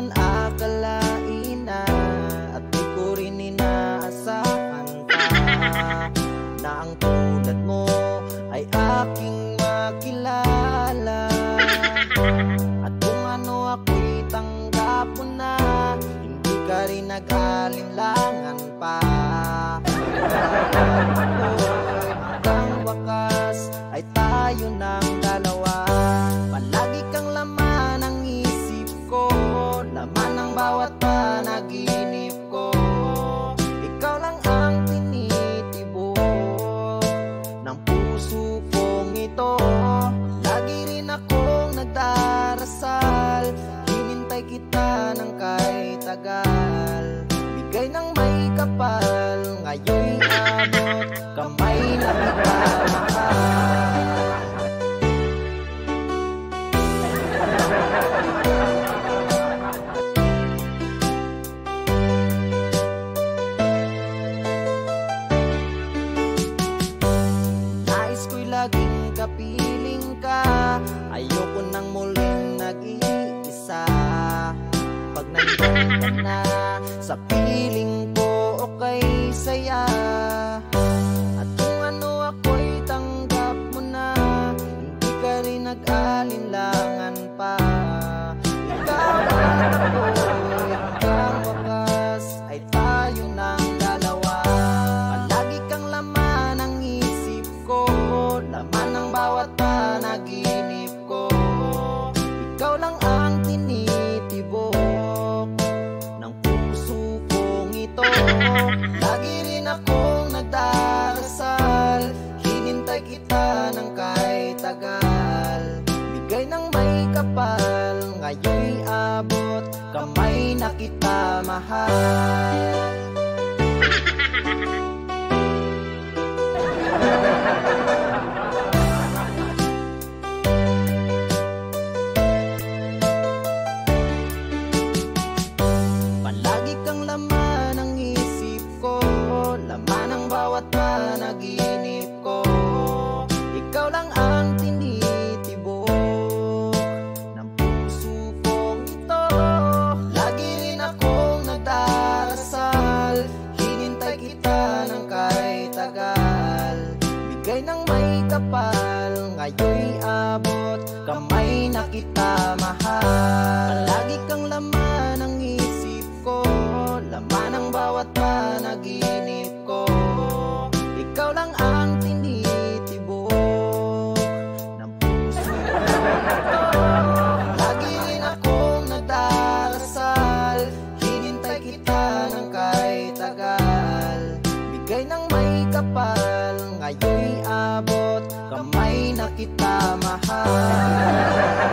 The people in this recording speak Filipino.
man akalain na at di ko rin inaasahan pa na ang tulad mo ay aking makilala. At kung ano ako'y tanggap mo na, hindi ka rin nag-alinlangan pa. Hanggang wakas ay tayo ng dalawa. Palagi kang laman ng isip ko, laman ng bawat panaginip ko. Ikaw lang ang tinitibok ng puso kong ito. Lagi rin akong nagdarasal, hinintay kita ng kahit tagal. Bigay ng may kapal, ngayon'y abot kamay na kita mahal. Nais ko'y laging kapiling ka, ayoko nang muling nag-iisa. Pag nandun ka na sa piling ko, okay saya. At kung ano ako'y tanggap mo na, hindi ka rin nag-alinlangan pa. Ikaw at ako'y hanggang wakas ay tayo ng dalawa. Palagi kang laman ng isip ko, laman ng bawat panaginip ko. Ikaw lang ang tinitibok ng puso kong ito. Lagi rin akong nagdarasal, hinintay kita ng kahit tagal. Bigay ng may kapal, ngayon'y abot kamay na kita mahal. Palagi kang laman ng isip ko, laman ng bawat panaginip ko. Ikaw lang ang tinitibok ng puso kong ito. Lagi rin akong nagdarasal, hinintay kita ng kahit tagal. Bigay ng may kapal, ngayon'y abot kamay na kita mahal. Palagi kang laman ng isip ko, laman ng bawat panaginip ko. Ikaw lang ang tinitibok ng puso ko. Lagi rin akong nagdarasal, hinintay kita ng kahit tagal. Bigay ng may kapal, ngayon'y abot kamay na kita mahal.